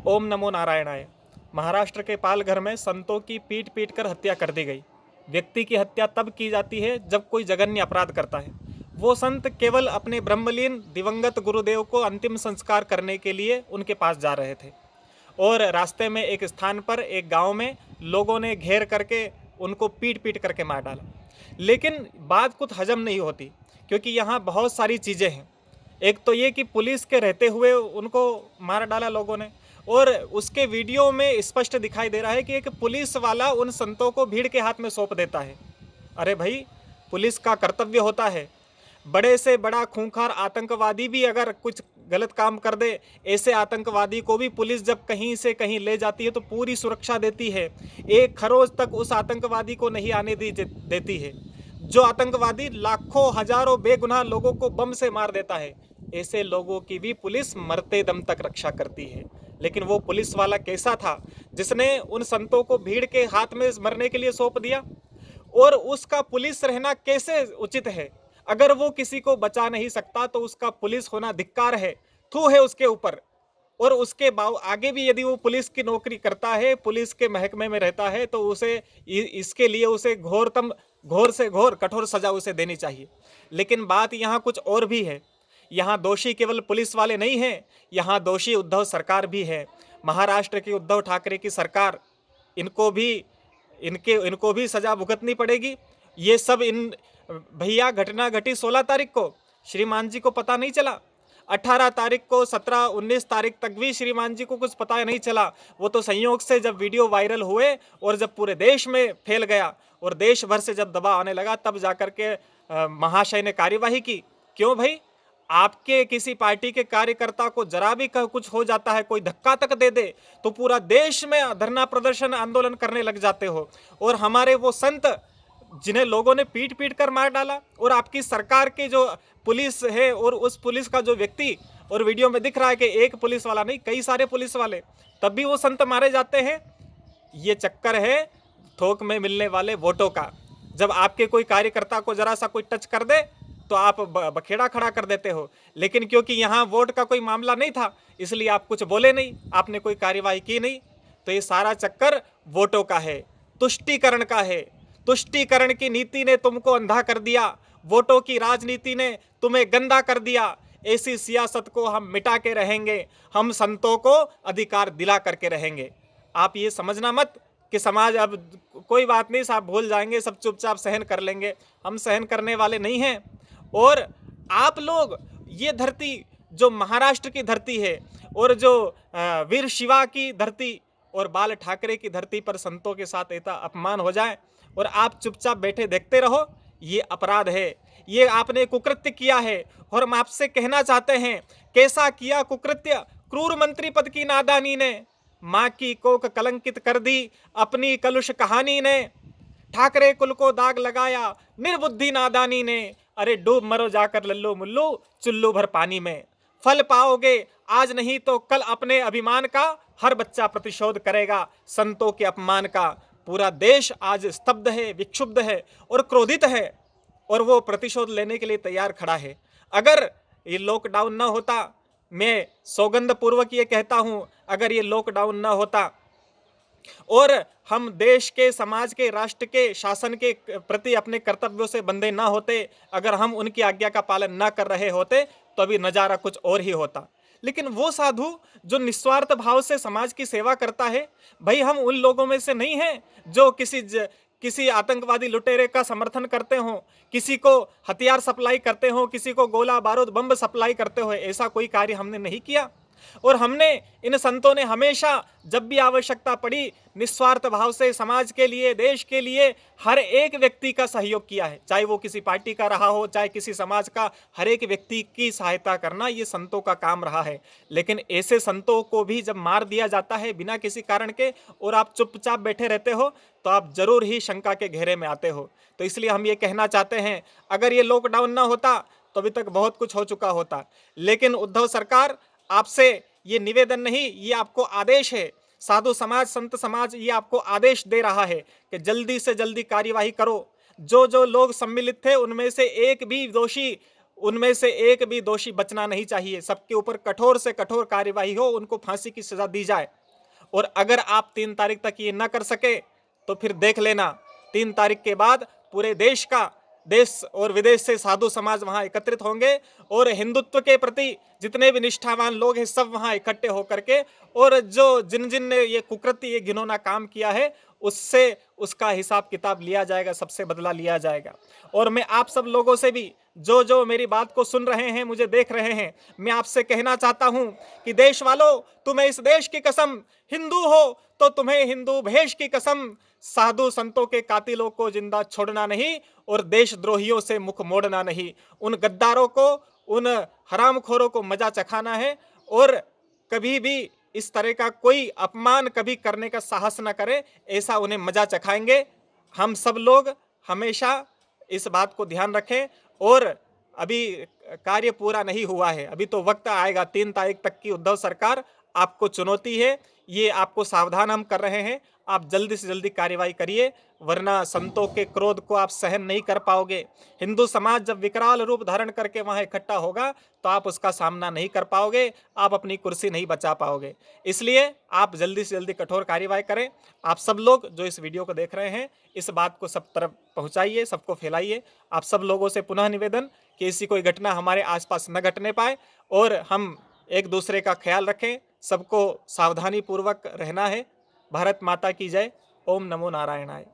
ओम नमो नारायणाय। महाराष्ट्र के पालघर में संतों की पीट पीट कर हत्या कर दी गई। व्यक्ति की हत्या तब की जाती है जब कोई जघन्य अपराध करता है। वो संत केवल अपने ब्रह्मलीन दिवंगत गुरुदेव को अंतिम संस्कार करने के लिए उनके पास जा रहे थे और रास्ते में एक स्थान पर एक गांव में लोगों ने घेर करके उनको पीट पीट करके मार डाला। लेकिन बात कुछ हजम नहीं होती, क्योंकि यहाँ बहुत सारी चीज़ें हैं। एक तो ये कि पुलिस के रहते हुए उनको मार डाला लोगों ने, और उसके वीडियो में स्पष्ट दिखाई दे रहा है कि एक पुलिस वाला उन संतों को भीड़ के हाथ में सौंप देता है। अरे भाई, पुलिस का कर्तव्य होता है। बड़े से बड़ा खूंखार आतंकवादी भी अगर कुछ गलत काम कर दे, ऐसे आतंकवादी को भी पुलिस जब कहीं से कहीं ले जाती है तो पूरी सुरक्षा देती है। एक खरोज तक उस आतंकवादी को नहीं आने देती है। जो आतंकवादी लाखों हजारों बेगुनाह लोगों को बम से मार देता है, ऐसे लोगों की भी पुलिस मरते दम तक रक्षा करती है। लेकिन वो पुलिस वाला कैसा था जिसने उन संतों को भीड़ के हाथ में मरने के लिए सौंप दिया? और उसका पुलिस रहना कैसे उचित है? अगर वो किसी को बचा नहीं सकता तो उसका पुलिस होना धिक्कार है, थू है उसके ऊपर। और उसके आगे भी यदि वो पुलिस की नौकरी करता है, पुलिस के महकमे में रहता है, तो उसे इसके लिए उसे घोर से घोर कठोर सजा उसे देनी चाहिए। लेकिन बात यहाँ कुछ और भी है। यहाँ दोषी केवल पुलिस वाले नहीं हैं, यहाँ दोषी उद्धव सरकार भी है। महाराष्ट्र की उद्धव ठाकरे की सरकार, इनको भी सजा भुगतनी पड़ेगी। ये सब इन भैया घटना घटी 16 तारीख को, श्रीमान जी को पता नहीं चला। 18 तारीख को, 17, 19 तारीख तक भी श्रीमान जी को कुछ पता नहीं चला। वो तो संयोग से जब वीडियो वायरल हुए और जब पूरे देश में फैल गया और देश भर से जब दबाव आने लगा, तब जाकर के महाशय ने कार्यवाही की। क्यों भाई? आपके किसी पार्टी के कार्यकर्ता को जरा भी कुछ हो जाता है, कोई धक्का तक दे दे, तो पूरा देश में धरना प्रदर्शन आंदोलन करने लग जाते हो। और हमारे वो संत जिन्हें लोगों ने पीट पीट कर मार डाला, और आपकी सरकार की जो पुलिस है और उस पुलिस का जो व्यक्ति, और वीडियो में दिख रहा है कि एक पुलिस वाला नहीं, कई सारे पुलिस वाले, तब भी वो संत मारे जाते हैं। ये चक्कर है थोक में मिलने वाले वोटों का। जब आपके कोई कार्यकर्ता को जरा सा कोई टच कर दे तो आप बखेड़ा खड़ा कर देते हो। लेकिन क्योंकि यहाँ वोट का कोई मामला नहीं था, इसलिए आप कुछ बोले नहीं, आपने कोई कार्यवाही की नहीं। तो ये सारा चक्कर वोटों का है, तुष्टीकरण का है। तुष्टीकरण की नीति ने तुमको अंधा कर दिया, वोटों की राजनीति ने तुम्हें गंदा कर दिया। ऐसी सियासत को हम मिटा के रहेंगे, हम संतों को अधिकार दिला करके रहेंगे। आप ये समझना मत कि समाज अब कोई बात नहीं, साहब भूल जाएंगे, सब चुपचाप सहन कर लेंगे। हम सहन करने वाले नहीं हैं। और आप लोग, ये धरती जो महाराष्ट्र की धरती है और जो वीर शिवा की धरती और बाल ठाकरे की धरती पर संतों के साथ ऐसा अपमान हो जाए और आप चुपचाप बैठे देखते रहो, ये अपराध है। ये आपने कुकृत्य किया है और हम आपसे कहना चाहते हैं, कैसा किया कुकृत्य? क्रूर मंत्री पद की नादानी ने माँ की कोख कलंकित कर दी, अपनी कलुष कहानी ने ठाकरे कुल को दाग लगाया, निर्बुद्धि नादानी ने। अरे डूब मरो जाकर लल्लू मुल्लू चुल्लू भर पानी में। फल पाओगे आज नहीं तो कल अपने अभिमान का, हर बच्चा प्रतिशोध करेगा संतों के अपमान का। पूरा देश आज स्तब्ध है, विक्षुब्ध है और क्रोधित है, और वो प्रतिशोध लेने के लिए तैयार खड़ा है। अगर ये लॉकडाउन न होता, मैं सौगंध पूर्वक ये कहता हूं, अगर ये लॉकडाउन न होता और हम देश के, समाज के, राष्ट्र के, शासन के प्रति अपने कर्तव्यों से बंधे ना होते, अगर हम उनकी आज्ञा का पालन ना कर रहे होते, तो अभी नज़ारा कुछ और ही होता। लेकिन वो साधु जो निस्वार्थ भाव से समाज की सेवा करता है, भाई हम उन लोगों में से नहीं हैं जो किसी आतंकवादी लुटेरे का समर्थन करते हो, किसी को हथियार सप्लाई करते हो, किसी को गोला बारूद बम सप्लाई करते हो। ऐसा कोई कार्य हमने नहीं किया। और हमने, इन संतों ने हमेशा जब भी आवश्यकता पड़ी, निस्वार्थ भाव से समाज के लिए, देश के लिए हर एक व्यक्ति का सहयोग किया है। चाहे वो किसी पार्टी का रहा हो, चाहे किसी समाज का, हर एक व्यक्ति की सहायता करना ये संतों का काम रहा है। लेकिन ऐसे संतों को भी जब मार दिया जाता है बिना किसी कारण के, और आप चुपचाप बैठे रहते हो, तो आप जरूर ही शंका के घेरे में आते हो। तो इसलिए हम ये कहना चाहते हैं, अगर ये लॉकडाउन ना होता तो अभी तक बहुत कुछ हो चुका होता। लेकिन उद्धव सरकार, आपसे ये निवेदन नहीं, ये आपको आदेश है। साधु समाज, संत समाज ये आपको आदेश दे रहा है कि जल्दी से जल्दी कार्यवाही करो। जो जो लोग सम्मिलित थे उनमें से एक भी दोषी उनमें से एक भी दोषी बचना नहीं चाहिए। सबके ऊपर कठोर से कठोर कार्यवाही हो, उनको फांसी की सजा दी जाए। और अगर आप 3 तारीख तक ये न कर सके तो फिर देख लेना, 3 तारीख के बाद पूरे देश और विदेश से साधु समाज वहां एकत्रित होंगे और हिंदुत्व के प्रति जितने भी निष्ठावान लोग हैं सब वहां इकट्ठे होकर के, और जो जिन जिन ने ये कुकृत्य, ये घिनौना काम किया है, उससे उसका हिसाब किताब लिया जाएगा, सबसे बदला लिया जाएगा। और मैं आप सब लोगों से भी, जो जो मेरी बात को सुन रहे हैं, मुझे देख रहे हैं, मैं आपसे कहना चाहता हूं कि देश वालों, तुम्हें इस देश की कसम, हिंदू हो तो तुम्हें हिंदू भेष की कसम, साधु संतों के कातिलों को जिंदा छोड़ना नहीं और देशद्रोहियों से मुख मोड़ना नहीं। उन गद्दारों को, उन हरामखोरों को मजा चखाना है और कभी भी इस तरह का कोई अपमान कभी करने का साहस न करे, ऐसा उन्हें मजा चखाएंगे। हम सब लोग हमेशा इस बात को ध्यान रखें। और अभी कार्य पूरा नहीं हुआ है, अभी तो वक्त आएगा। 3 तारीख तक की उद्धव सरकार आपको चुनौती है, ये आपको सावधान हम कर रहे हैं। आप जल्दी से जल्दी कार्रवाई करिए, वरना संतों के क्रोध को आप सहन नहीं कर पाओगे। हिंदू समाज जब विकराल रूप धारण करके वहां इकट्ठा होगा तो आप उसका सामना नहीं कर पाओगे, आप अपनी कुर्सी नहीं बचा पाओगे। इसलिए आप जल्दी से जल्दी कठोर कार्रवाई करें। आप सब लोग जो इस वीडियो को देख रहे हैं, इस बात को सब तरफ पहुंचाइए, सबको फैलाइए। आप सब लोगों से पुनः निवेदन कि ऐसी कोई घटना हमारे आसपास न घटने पाए और हम एक दूसरे का ख्याल रखें, सबको सावधानी पूर्वक रहना है। भारत माता की जय। ओम नमो नारायणाय।